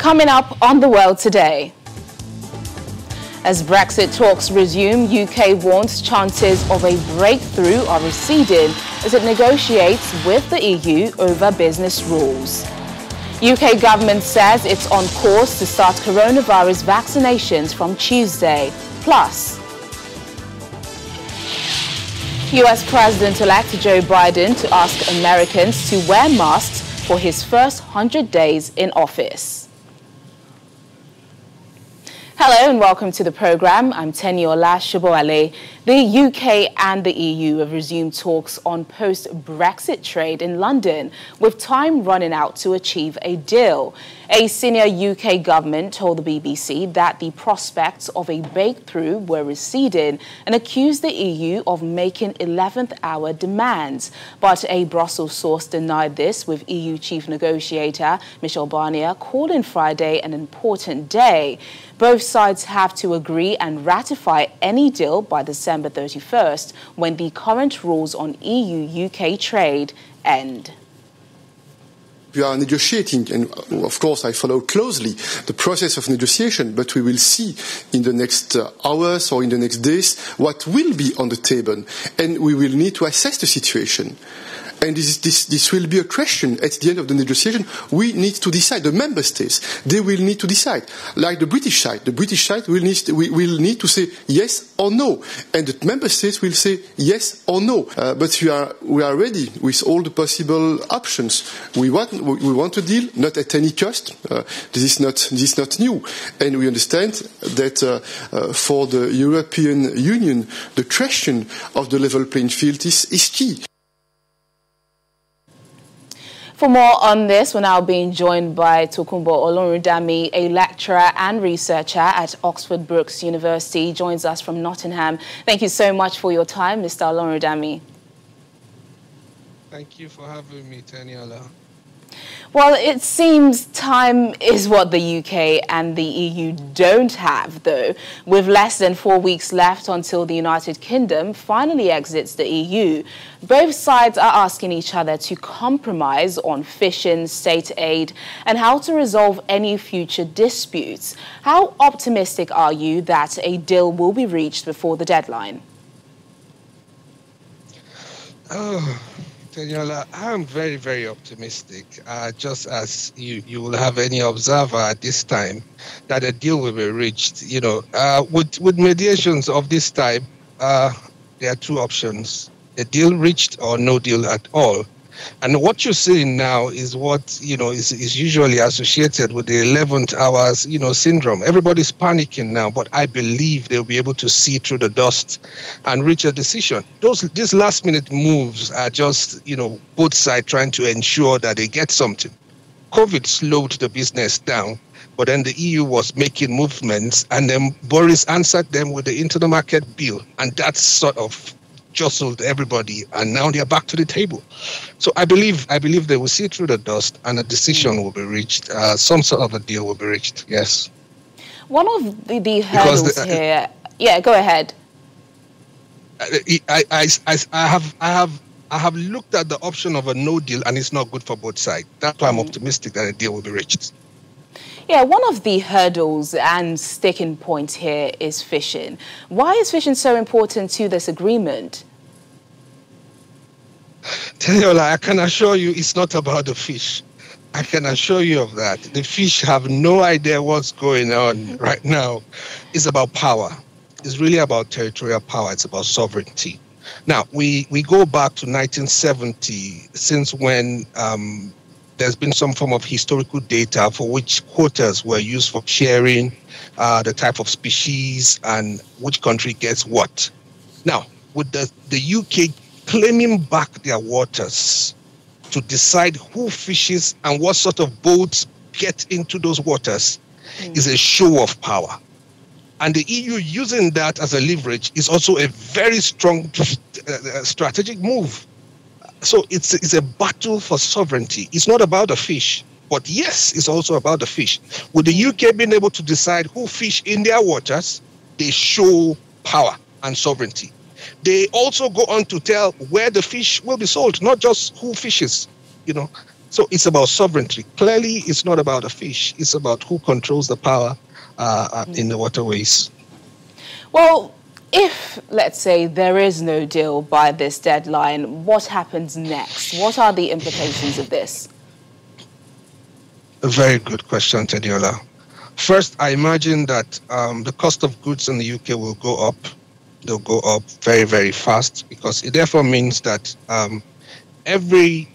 Coming up on The World Today. As Brexit talks resume, UK warns chances of a breakthrough are receding as it negotiates with the EU over business rules. UK government says it's on course to start coronavirus vaccinations from Tuesday. Plus, US President-elect Joe Biden to ask Americans to wear masks for his first 100 days in office. Hello and welcome to the program. I'm Teniola Shoboale. The UK and the EU have resumed talks on post-Brexit trade in London, with time running out to achieve a deal. A senior UK government told the BBC that the prospects of a breakthrough were receding and accused the EU of making 11th-hour demands. But a Brussels source denied this, with EU chief negotiator Michel Barnier calling Friday an important day. Both sides have to agree and ratify any deal by December 31st, when the current rules on EU-UK trade end. We are negotiating, and of course I follow closely the process of negotiation, but we will see in the next hours or in the next days what will be on the table, and we will need to assess the situation. And this will be a question at the end of the negotiation. We need to decide. The member states, they will need to decide. Like the British side. The British side will need to say yes or no. And the member states will say yes or no. But we are ready with all the possible options. We want a deal, not at any cost. This is not new. And we understand that for the European Union, the question of the level playing field is key. For more on this, we're now being joined by Tokunbo Olorundami, a lecturer and researcher at Oxford Brookes University. He joins us from Nottingham. Thank you so much for your time, Mr. Olorundami. Thank you for having me, Teniola. Well, it seems time is what the UK and the EU don't have, though. With less than 4 weeks left until the United Kingdom finally exits the EU, both sides are asking each other to compromise on fishing, state aid, and how to resolve any future disputes. How optimistic are you that a deal will be reached before the deadline? Teniola, I'm very, very optimistic, just as you will have any observer at this time, that a deal will be reached. You know, with mediations of this type, there are two options: a deal reached or no deal at all. And what you're seeing now is what, is usually associated with the 11th hours, syndrome. Everybody's panicking now, but I believe they'll be able to see through the dust and reach a decision. These last minute moves are just, both sides trying to ensure that they get something. COVID slowed the business down, but then the EU was making movements, and then Boris answered them with the internal market bill, and that sort of jostled everybody, and now they are back to the table. So I believe they will see through the dust, and a decision will be reached. Some sort of a deal will be reached. Yes. One of the hurdles here. Yeah, go ahead. I have looked at the option of a no deal, and it's not good for both sides. That's why I'm optimistic that a deal will be reached. Yeah, one of the hurdles and sticking points here is fishing. Why is fishing so important to this agreement? Teniola, I can assure you it's not about the fish. I can assure you of that. The fish have no idea what's going on right now. It's about power. It's really about territorial power. It's about sovereignty. Now, we go back to 1970, since when there's been some form of historical data for which quotas were used for sharing the type of species and which country gets what. Now, with the UK claiming back their waters to decide who fishes and what sort of boats get into those waters is a show of power. And the EU using that as a leverage is also a very strong strategic move. So it's a battle for sovereignty. It's not about the fish, but yes, it's also about the fish. With the UK being able to decide who fish in their waters, they show power and sovereignty. They also go on to tell where the fish will be sold, not just who fishes, So it's about sovereignty. Clearly, it's not about a fish. It's about who controls the power in the waterways. Well, if, let's say, there is no deal by this deadline, what happens next? What are the implications of this? A very good question, Teniola. First, I imagine that the cost of goods in the UK will go up. They'll go up very, very fast, because it therefore means that every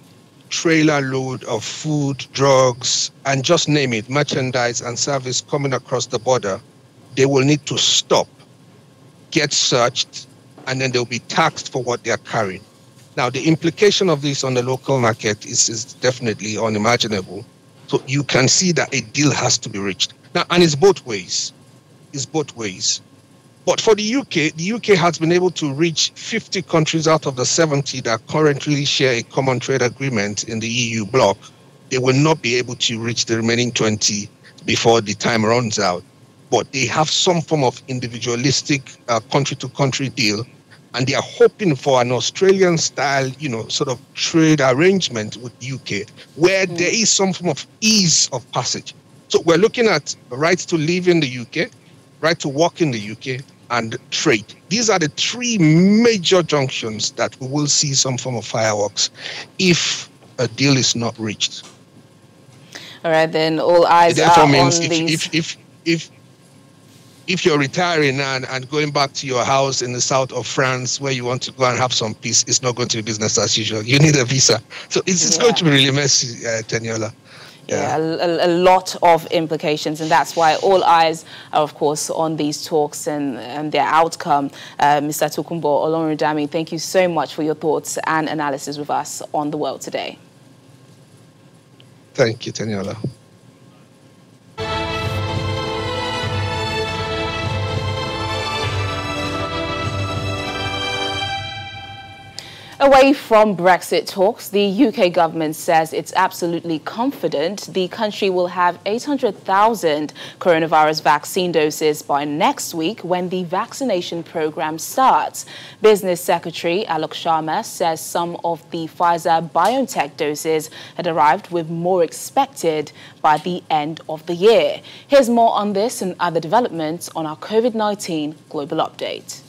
trailer load of food, drugs, and just name it, merchandise and service coming across the border, they will need to stop, get searched, and then they'll be taxed for what they are carrying. Now, the implication of this on the local market is definitely unimaginable. So you can see that a deal has to be reached. Now, and it's both ways. It's both ways. But for the UK has been able to reach 50 countries out of the 70 that currently share a common trade agreement in the EU bloc. They will not be able to reach the remaining 20 before the time runs out. But they have some form of individualistic country-to-country deal, and they are hoping for an Australian-style, sort of trade arrangement with UK, where there is some form of ease of passage. So we're looking at rights to live in the UK, right to work in the UK, and trade. These are the three major junctions that we will see some form of fireworks if a deal is not reached. All right, then all eyes are on these. If you're retiring and going back to your house in the south of France where you want to go and have some peace, it's not going to be business as usual. You need a visa. So it's going to be really messy, Teniola. Yeah, a lot of implications, and that's why all eyes are, of course, on these talks and their outcome. Mr. Tokunbo Olorundami, thank you so much for your thoughts and analysis with us on The World Today. Thank you, Teniola. Away from Brexit talks, the UK government says it's absolutely confident the country will have 800,000 coronavirus vaccine doses by next week when the vaccination program starts. Business Secretary Alok Sharma says some of the Pfizer-BioNTech doses had arrived, with more expected by the end of the year. Here's more on this and other developments on our COVID-19 Global Update.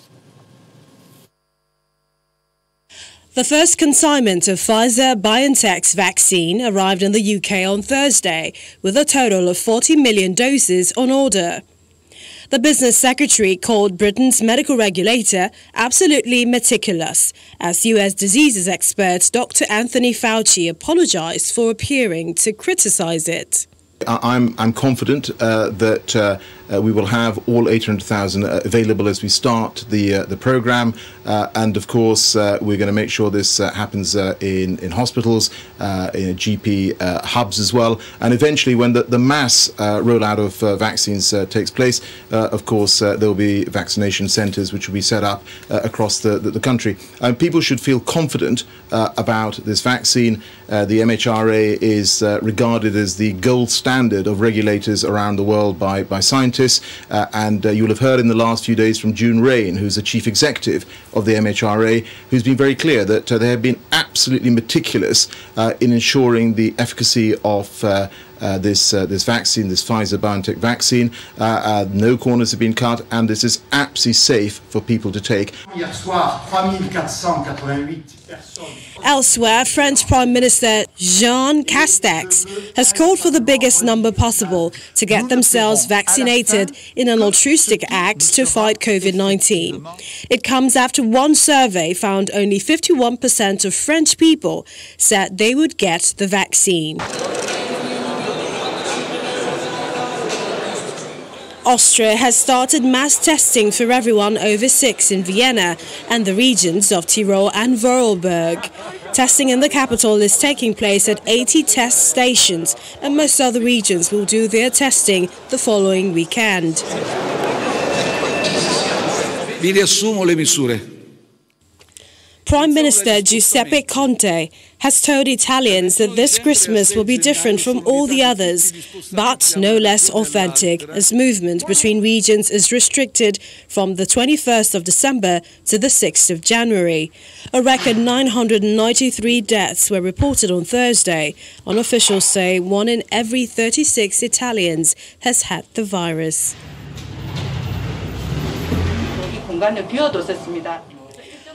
The first consignment of Pfizer-BioNTech's vaccine arrived in the UK on Thursday, with a total of 40 million doses on order. The Business Secretary called Britain's medical regulator absolutely meticulous, as US diseases expert Dr. Anthony Fauci apologized for appearing to criticize it. I'm confident that we will have all 800,000 available as we start the program, and of course we're going to make sure this happens in hospitals, in GP hubs as well, and eventually when the mass rollout of vaccines takes place, of course there will be vaccination centres which will be set up across the country. People should feel confident about this vaccine. The MHRA is regarded as the gold standard of regulators around the world by scientists, and you'll have heard in the last few days from June Rain, who's the chief executive of the MHRA, who's been very clear that they have been absolutely meticulous in ensuring the efficacy of this vaccine, this Pfizer-BioNTech vaccine. No corners have been cut, and this is absolutely safe for people to take. Elsewhere, French Prime Minister Jean Castex has called for the biggest number possible to get themselves vaccinated in an altruistic act to fight COVID-19. It comes after one survey found only 51% of French people said they would get the vaccine. Austria has started mass testing for everyone over 6 in Vienna and the regions of Tyrol and Vorarlberg. Testing in the capital is taking place at 80 test stations, and most other regions will do their testing the following weekend. Vi riassumo le misure. Prime Minister Giuseppe Conte has told Italians that this Christmas will be different from all the others, but no less authentic, as movement between regions is restricted from the 21st of December to the 6th of January. A record 993 deaths were reported on Thursday, and officials say 1 in every 36 Italians has had the virus.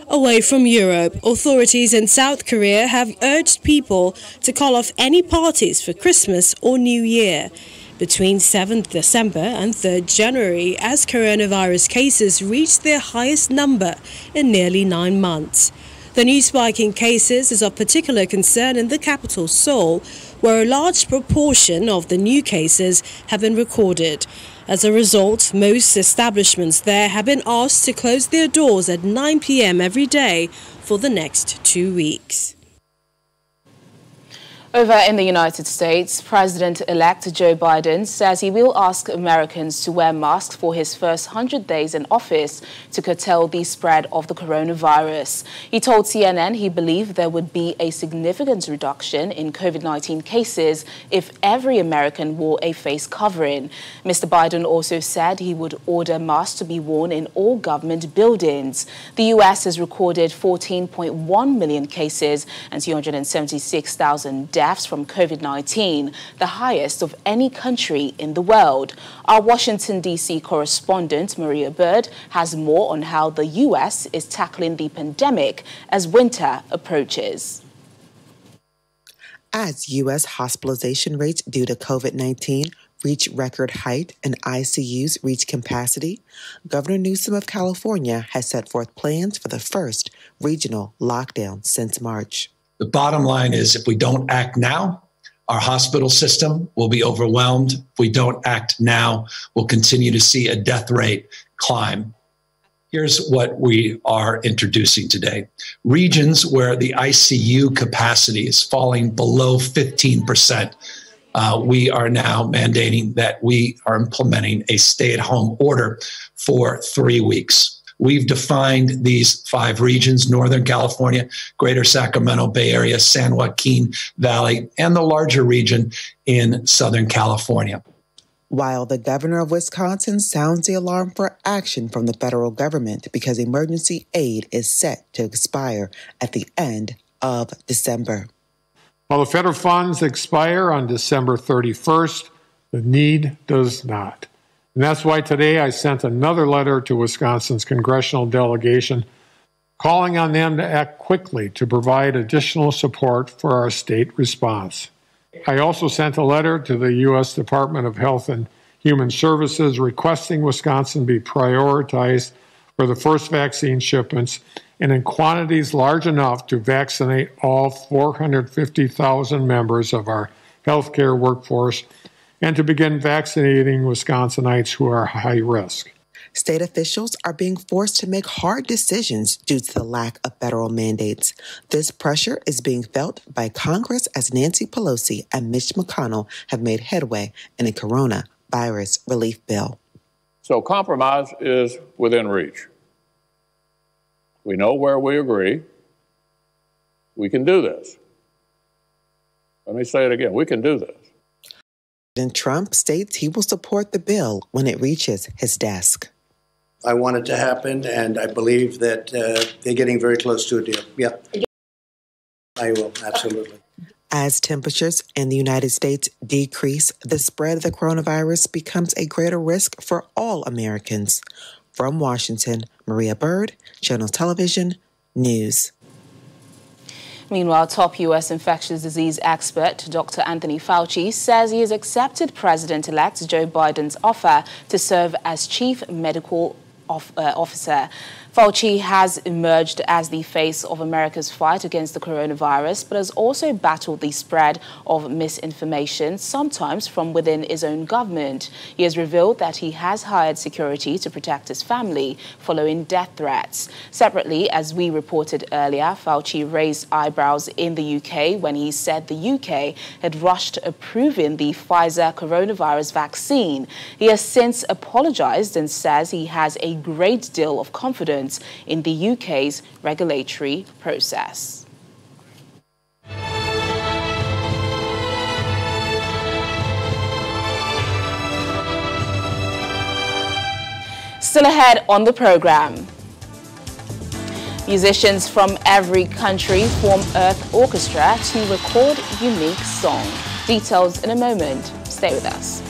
Away from Europe, authorities in South Korea have urged people to call off any parties for Christmas or New Year between 7th December and 3rd January as coronavirus cases reached their highest number in nearly 9 months. The new spike in cases is of particular concern in the capital, Seoul, where a large proportion of the new cases have been recorded. As a result, most establishments there have been asked to close their doors at 9 p.m. every day for the next 2 weeks. Over in the United States, President-elect Joe Biden says he will ask Americans to wear masks for his first 100 days in office to curtail the spread of the coronavirus. He told CNN he believed there would be a significant reduction in COVID-19 cases if every American wore a face covering. Mr. Biden also said he would order masks to be worn in all government buildings. The U.S. has recorded 14.1 million cases and 276,000 deaths from COVID-19, the highest of any country in the world. Our Washington, D.C. correspondent, Maria Bird, has more on how the U.S. is tackling the pandemic as winter approaches. As U.S. hospitalization rates due to COVID-19 reach record height and ICUs reach capacity, Governor Newsom of California has set forth plans for the first regional lockdown since March. The bottom line is if we don't act now, our hospital system will be overwhelmed. If we don't act now, we'll continue to see a death rate climb. Here's what we are introducing today. Regions where the ICU capacity is falling below 15%, we are now mandating that we are implementing a stay-at-home order for 3 weeks. We've defined these 5 regions: Northern California, Greater Sacramento Bay Area, San Joaquin Valley, and the larger region in Southern California. While the governor of Wisconsin sounds the alarm for action from the federal government because emergency aid is set to expire at the end of December. While the federal funds expire on December 31st, the need does not. And that's why today I sent another letter to Wisconsin's congressional delegation calling on them to act quickly to provide additional support for our state response. I also sent a letter to the U.S. Department of Health and Human Services requesting Wisconsin be prioritized for the first vaccine shipments and in quantities large enough to vaccinate all 450,000 members of our healthcare workforce and to begin vaccinating Wisconsinites who are high risk. State officials are being forced to make hard decisions due to the lack of federal mandates. This pressure is being felt by Congress as Nancy Pelosi and Mitch McConnell have made headway in a coronavirus relief bill. So compromise is within reach. We know where we agree. We can do this. Let me say it again. We can do this. President Trump states he will support the bill when it reaches his desk. I want it to happen, and I believe that they're getting very close to a deal. Yeah, I will, absolutely. As temperatures in the United States decrease, the spread of the coronavirus becomes a greater risk for all Americans. From Washington, Maria Bird, Channel Television News. Meanwhile, top U.S. infectious disease expert Dr. Anthony Fauci says he has accepted President-elect Joe Biden's offer to serve as chief medical officer. Fauci has emerged as the face of America's fight against the coronavirus, but has also battled the spread of misinformation, sometimes from within his own government. He has revealed that he has hired security to protect his family following death threats. Separately, as we reported earlier, Fauci raised eyebrows in the UK when he said the UK had rushed approving the Pfizer coronavirus vaccine. He has since apologized and says he has a a great deal of confidence in the UK's regulatory process. Still ahead on the program. Musicians from every country form Earth Orchestra to record unique song. Details in a moment. Stay with us.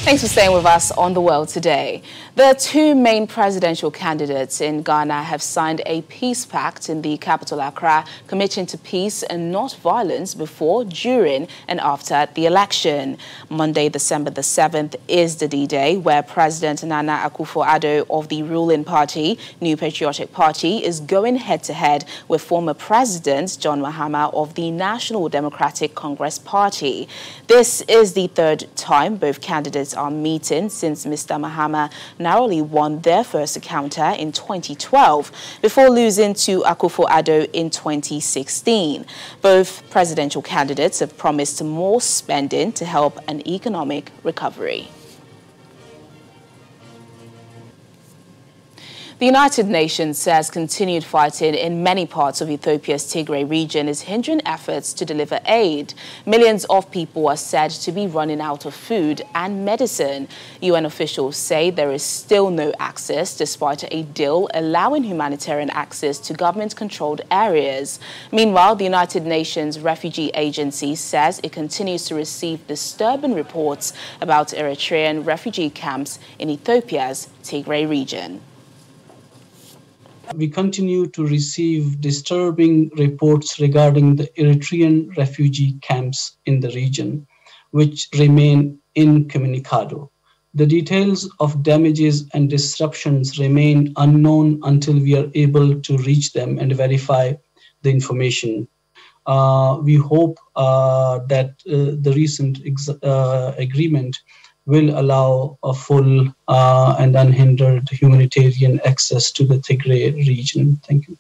Thanks for staying with us on The World Today. The two main presidential candidates in Ghana have signed a peace pact in the capital Accra, committing to peace and not violence before, during and after the election. Monday, December the 7th is the D-Day, where President Nana Akufo-Addo of the ruling party, New Patriotic Party, is going head-to-head with former President John Mahama of the National Democratic Congress Party. This is the third time both candidates are meeting since Mr. Mahama narrowly won their first encounter in 2012 before losing to Akufo-Addo in 2016. Both presidential candidates have promised more spending to help an economic recovery. The United Nations says continued fighting in many parts of Ethiopia's Tigray region is hindering efforts to deliver aid. Millions of people are said to be running out of food and medicine. UN officials say there is still no access despite a deal allowing humanitarian access to government-controlled areas. Meanwhile, the United Nations Refugee Agency says it continues to receive disturbing reports about Eritrean refugee camps in Ethiopia's Tigray region. We continue to receive disturbing reports regarding the Eritrean refugee camps in the region, which remain incommunicado. The details of damages and disruptions remain unknown until we are able to reach them and verify the information. We hope that the recent agreement will allow a full and unhindered humanitarian access to the Tigray region. Thank you.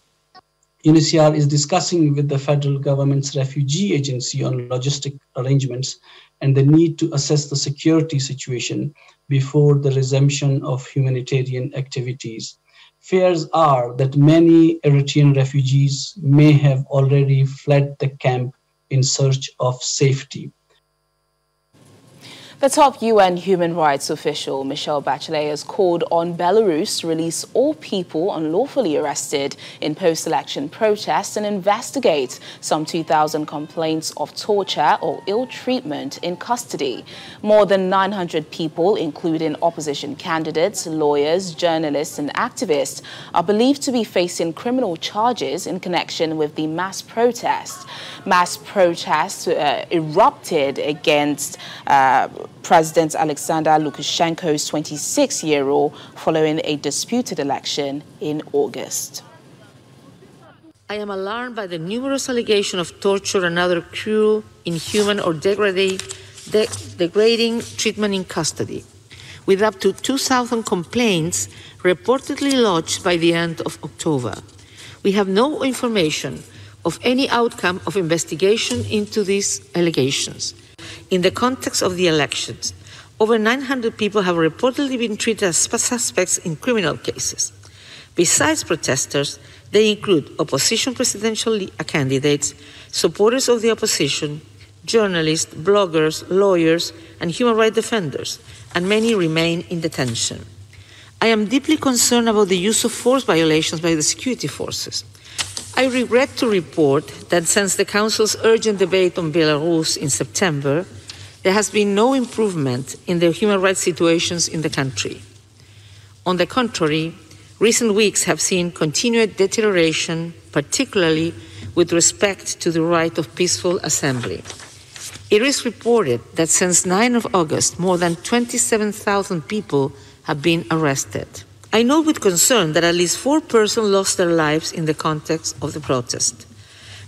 UNHCR is discussing with the federal government's refugee agency on logistic arrangements and the need to assess the security situation before the resumption of humanitarian activities. Fears are that many Eritrean refugees may have already fled the camp in search of safety. The top UN human rights official, Michelle Bachelet, has called on Belarus to release all people unlawfully arrested in post-election protests and investigate some 2,000 complaints of torture or ill treatment in custody. More than 900 people, including opposition candidates, lawyers, journalists and activists, are believed to be facing criminal charges in connection with the mass protests. Mass protests erupted against President Alexander Lukashenko's 26-year-old following a disputed election in August. I am alarmed by the numerous allegations of torture and other cruel, inhuman or degrading treatment in custody, with up to 2,000 complaints reportedly lodged by the end of October. We have no information of any outcome of investigation into these allegations. In the context of the elections, over 900 people have reportedly been treated as suspects in criminal cases. Besides protesters, they include opposition presidential candidates, supporters of the opposition, journalists, bloggers, lawyers, and human rights defenders, and many remain in detention. I am deeply concerned about the use of force violations by the security forces. I regret to report that since the Council's urgent debate on Belarus in September, there has been no improvement in the human rights situations in the country. On the contrary, recent weeks have seen continued deterioration, particularly with respect to the right of peaceful assembly. It is reported that since 9 of August, more than 27,000 people have been arrested. I note with concern that at least 4 persons lost their lives in the context of the protest.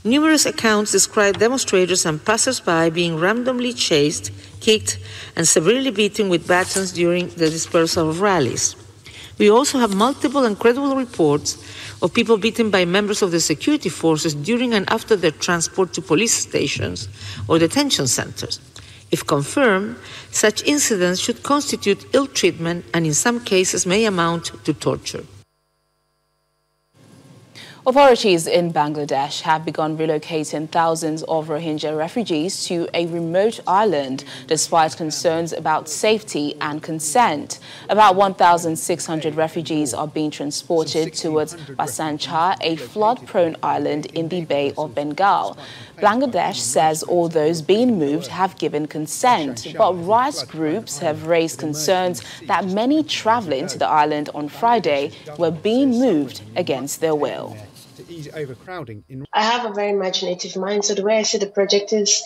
Numerous accounts describe demonstrators and passers-by being randomly chased, kicked, and severely beaten with batons during the dispersal of rallies. We also have multiple and credible reports of people beaten by members of the security forces during and after their transport to police stations or detention centers. If confirmed, such incidents should constitute ill treatment and in some cases may amount to torture. Authorities in Bangladesh have begun relocating thousands of Rohingya refugees to a remote island, despite concerns about safety and consent. About 1,600 refugees are being transported towards Basanchar, a flood-prone island in the Bay of Bengal. Bangladesh says all those being moved have given consent, but rights groups have raised concerns that many traveling to the island on Friday were being moved against their will. I have a very imaginative mind, so the way I see the project is,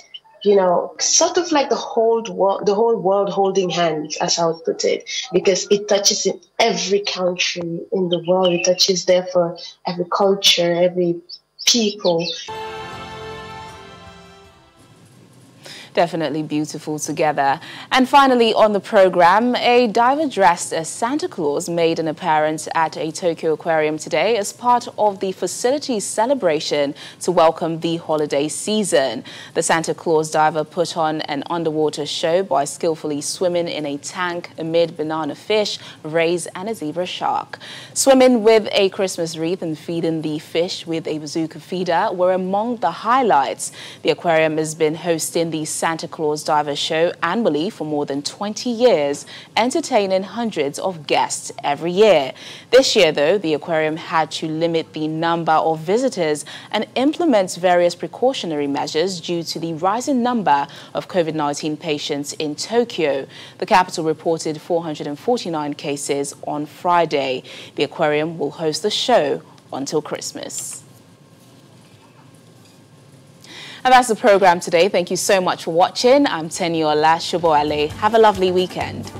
sort of like the whole world holding hands, as I would put it, because it touches in every country in the world. It touches therefore every culture, every people. Definitely beautiful together. And finally on the program, a diver dressed as Santa Claus made an appearance at a Tokyo aquarium today as part of the facility's celebration to welcome the holiday season. The Santa Claus diver put on an underwater show by skillfully swimming in a tank amid banana fish, rays and a zebra shark. Swimming with a Christmas wreath and feeding the fish with a bazooka feeder were among the highlights. The aquarium has been hosting the Santa Claus Diver Show annually for more than 20 years, entertaining hundreds of guests every year. This year, though, the aquarium had to limit the number of visitors and implement various precautionary measures due to the rising number of COVID-19 patients in Tokyo. The capital reported 449 cases on Friday. The aquarium will host the show until Christmas. And that's the program today. Thank you so much for watching. I'm Teniola Shoboale. Have a lovely weekend.